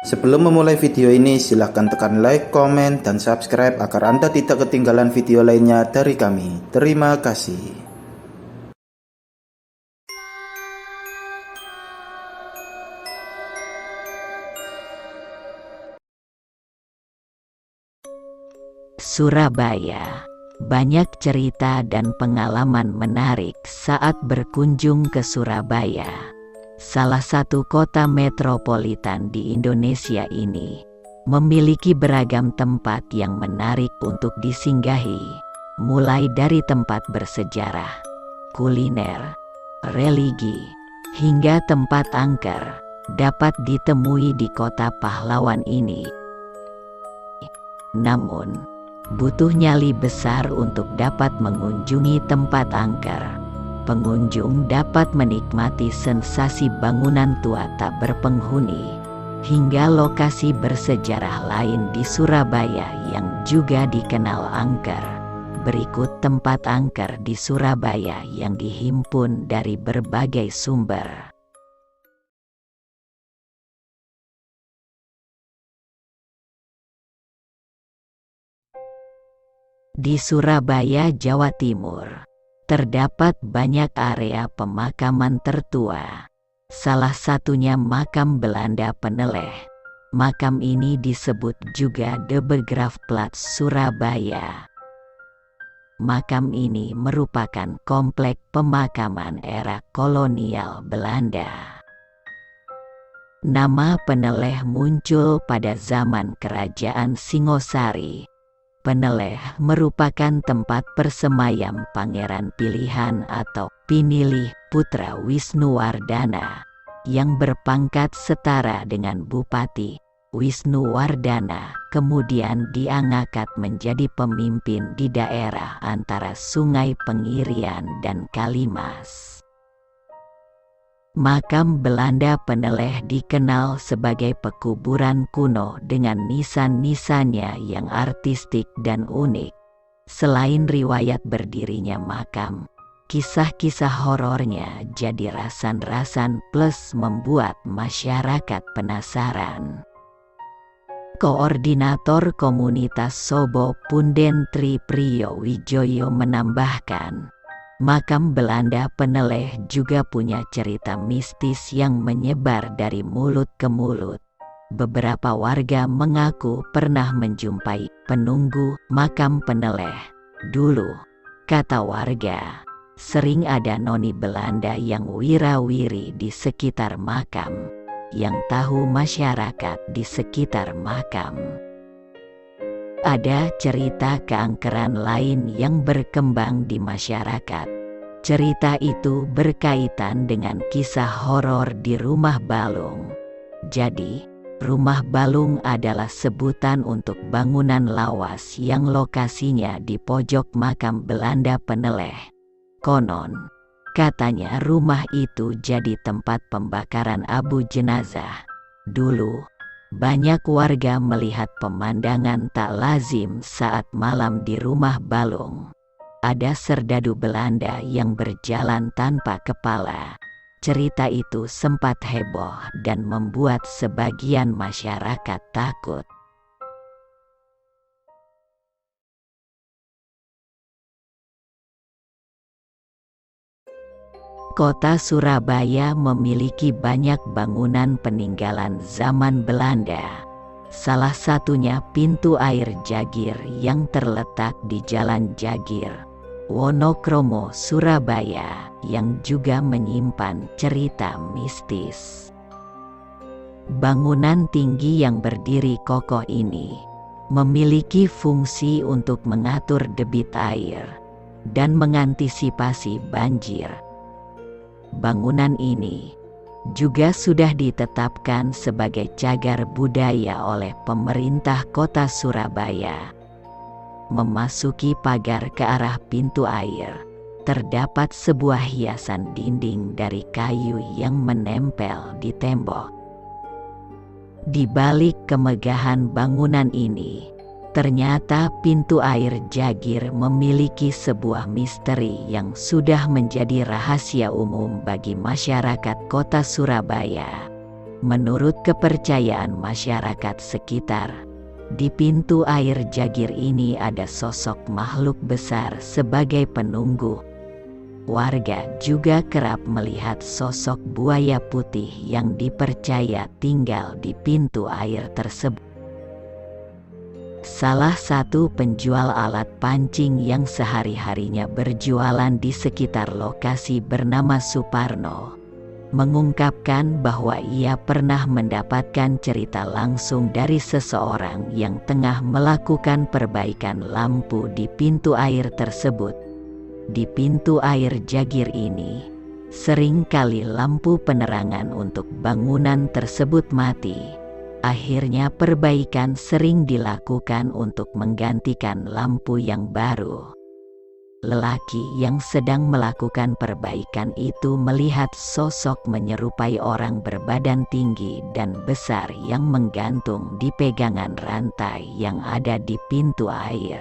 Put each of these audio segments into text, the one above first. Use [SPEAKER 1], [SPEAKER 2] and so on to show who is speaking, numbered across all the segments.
[SPEAKER 1] Sebelum memulai video ini, silahkan tekan like, komen, dan subscribe agar Anda tidak ketinggalan video lainnya dari kami. Terima kasih.
[SPEAKER 2] Surabaya. Banyak cerita dan pengalaman menarik saat berkunjung ke Surabaya. Salah satu kota metropolitan di Indonesia ini memiliki beragam tempat yang menarik untuk disinggahi, mulai dari tempat bersejarah, kuliner, religi, hingga tempat angker dapat ditemui di kota pahlawan ini. Namun, butuh nyali besar untuk dapat mengunjungi tempat angker. Pengunjung dapat menikmati sensasi bangunan tua tak berpenghuni, hingga lokasi bersejarah lain di Surabaya yang juga dikenal angker. Berikut tempat angker di Surabaya yang dihimpun dari berbagai sumber. Di Surabaya, Jawa Timur, terdapat banyak area pemakaman tertua. Salah satunya makam Belanda Peneleh. Makam ini disebut juga De Begraafplaats Surabaya. Makam ini merupakan komplek pemakaman era kolonial Belanda. Nama Peneleh muncul pada zaman Kerajaan Singosari. Peneleh merupakan tempat persemayam pangeran pilihan atau Pinilih putra Wisnuwardana yang berpangkat setara dengan Bupati. Wisnuwardana kemudian diangkat menjadi pemimpin di daerah antara Sungai Pengirian dan Kalimas. Makam Belanda Peneleh dikenal sebagai pekuburan kuno dengan nisan-nisannya yang artistik dan unik. Selain riwayat berdirinya makam, kisah-kisah horornya jadi rasan-rasan plus membuat masyarakat penasaran. Koordinator komunitas Sobo Punden Tri Priyo Wijoyo menambahkan, makam Belanda Peneleh juga punya cerita mistis yang menyebar dari mulut ke mulut. Beberapa warga mengaku pernah menjumpai penunggu makam Peneleh. Dulu, kata warga, sering ada noni Belanda yang wira-wiri di sekitar makam, yang tahu masyarakat di sekitar makam. Ada cerita keangkeran lain yang berkembang di masyarakat. Cerita itu berkaitan dengan kisah horor di Rumah Balung. Jadi, Rumah Balung adalah sebutan untuk bangunan lawas yang lokasinya di pojok makam Belanda Peneleh. Konon, katanya rumah itu jadi tempat pembakaran abu jenazah. Dulu, banyak warga melihat pemandangan tak lazim saat malam di Rumah Balung. Ada serdadu Belanda yang berjalan tanpa kepala. Cerita itu sempat heboh dan membuat sebagian masyarakat takut. Kota Surabaya memiliki banyak bangunan peninggalan zaman Belanda. Salah satunya pintu air Jagir yang terletak di Jalan Jagir, Wonokromo, Surabaya, yang juga menyimpan cerita mistis. Bangunan tinggi yang berdiri kokoh ini memiliki fungsi untuk mengatur debit air dan mengantisipasi banjir. Bangunan ini juga sudah ditetapkan sebagai cagar budaya oleh pemerintah kota Surabaya. Memasuki pagar ke arah pintu air, terdapat sebuah hiasan dinding dari kayu yang menempel di tembok. Di balik kemegahan bangunan ini, ternyata pintu air Jagir memiliki sebuah misteri yang sudah menjadi rahasia umum bagi masyarakat kota Surabaya. Menurut kepercayaan masyarakat sekitar, di pintu air Jagir ini ada sosok makhluk besar sebagai penunggu. Warga juga kerap melihat sosok buaya putih yang dipercaya tinggal di pintu air tersebut. Salah satu penjual alat pancing yang sehari-harinya berjualan di sekitar lokasi bernama Suparno mengungkapkan bahwa ia pernah mendapatkan cerita langsung dari seseorang yang tengah melakukan perbaikan lampu di pintu air tersebut. Di pintu air Jagir ini, sering kali lampu penerangan untuk bangunan tersebut mati. Akhirnya perbaikan sering dilakukan untuk menggantikan lampu yang baru. Lelaki yang sedang melakukan perbaikan itu melihat sosok menyerupai orang berbadan tinggi dan besar yang menggantung di pegangan rantai yang ada di pintu air.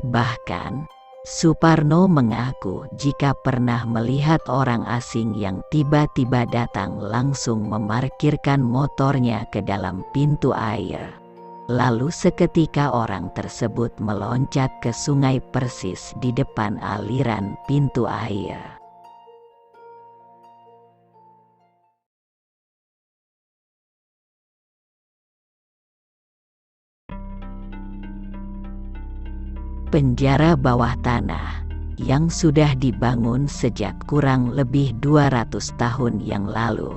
[SPEAKER 2] Bahkan, Suparno mengaku jika pernah melihat orang asing yang tiba-tiba datang langsung memarkirkan motornya ke dalam pintu air. Lalu seketika orang tersebut meloncat ke sungai persis di depan aliran pintu air. Penjara bawah tanah yang sudah dibangun sejak kurang lebih 200 tahun yang lalu.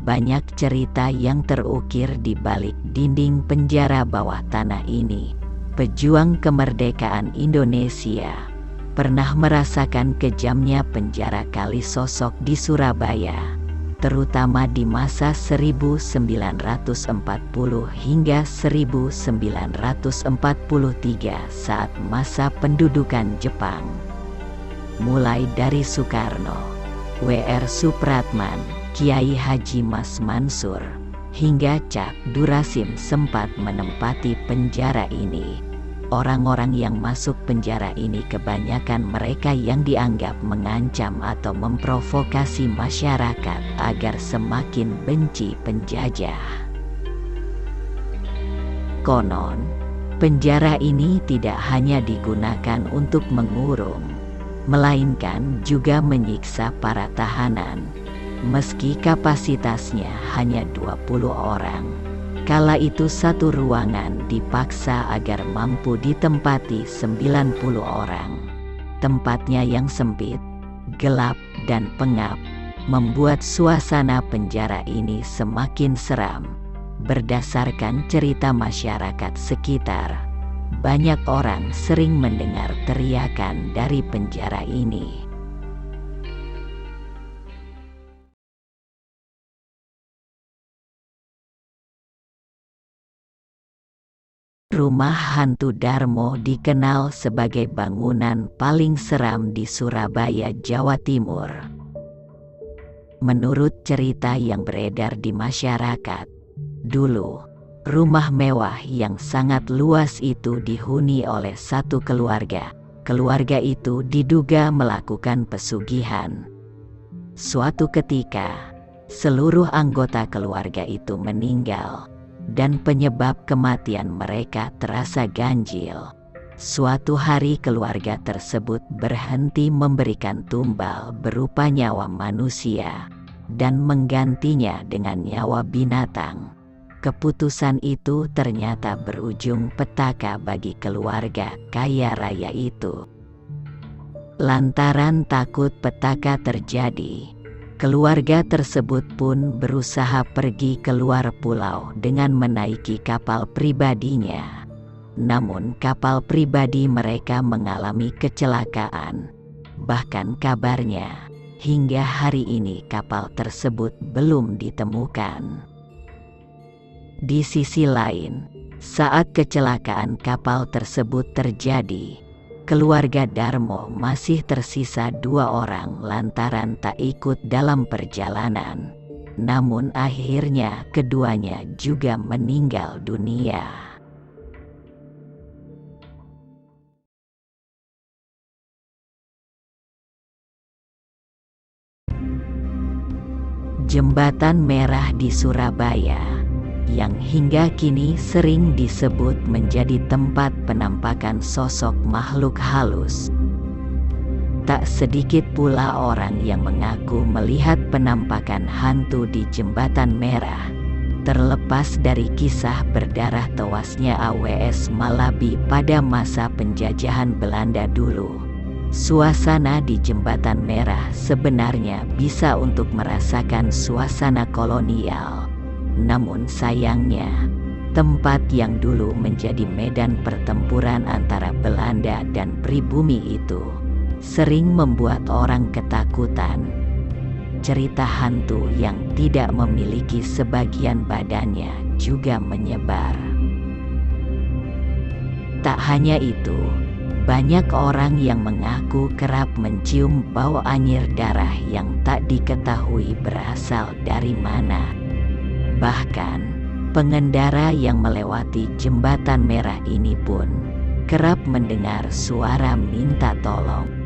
[SPEAKER 2] Banyak cerita yang terukir di balik dinding penjara bawah tanah ini. Pejuang kemerdekaan Indonesia pernah merasakan kejamnya penjara Kalisosok di Surabaya, terutama di masa 1940 hingga 1943 saat masa pendudukan Jepang. Mulai dari Soekarno, W.R. Supratman, Kiai Haji Mas Mansur, hingga Cak Durasim sempat menempati penjara ini. Orang-orang yang masuk penjara ini kebanyakan mereka yang dianggap mengancam atau memprovokasi masyarakat agar semakin benci penjajah. Konon, penjara ini tidak hanya digunakan untuk mengurung, melainkan juga menyiksa para tahanan. Meski kapasitasnya hanya 20 orang, kala itu satu ruangan dipaksa agar mampu ditempati 90 orang. Tempatnya yang sempit, gelap, dan pengap membuat suasana penjara ini semakin seram. Berdasarkan cerita masyarakat sekitar, banyak orang sering mendengar teriakan dari penjara ini. Rumah hantu Darmo dikenal sebagai bangunan paling seram di Surabaya, Jawa Timur. Menurut cerita yang beredar di masyarakat, dulu rumah mewah yang sangat luas itu dihuni oleh satu keluarga. Keluarga itu diduga melakukan pesugihan. Suatu ketika, seluruh anggota keluarga itu meninggal, dan penyebab kematian mereka terasa ganjil. Suatu hari keluarga tersebut berhenti memberikan tumbal berupa nyawa manusia dan menggantinya dengan nyawa binatang. Keputusan itu ternyata berujung petaka bagi keluarga kaya raya itu. Lantaran takut petaka terjadi, keluarga tersebut pun berusaha pergi keluar pulau dengan menaiki kapal pribadinya. Namun kapal pribadi mereka mengalami kecelakaan. Bahkan kabarnya, hingga hari ini kapal tersebut belum ditemukan. Di sisi lain, saat kecelakaan kapal tersebut terjadi, keluarga Darmo masih tersisa 2 orang lantaran tak ikut dalam perjalanan. Namun akhirnya keduanya juga meninggal dunia. Jembatan Merah di Surabaya, yang hingga kini sering disebut menjadi tempat penampakan sosok makhluk halus. Tak sedikit pula orang yang mengaku melihat penampakan hantu di Jembatan Merah. Terlepas dari kisah berdarah tewasnya AWS Malabi pada masa penjajahan Belanda dulu, suasana di Jembatan Merah sebenarnya bisa untuk merasakan suasana kolonial. Namun sayangnya, tempat yang dulu menjadi medan pertempuran antara Belanda dan pribumi itu sering membuat orang ketakutan. Cerita hantu yang tidak memiliki sebagian badannya juga menyebar. Tak hanya itu, banyak orang yang mengaku kerap mencium bau anyir darah yang tak diketahui berasal dari mana. Bahkan, pengendara yang melewati Jembatan Merah ini pun kerap mendengar suara minta tolong.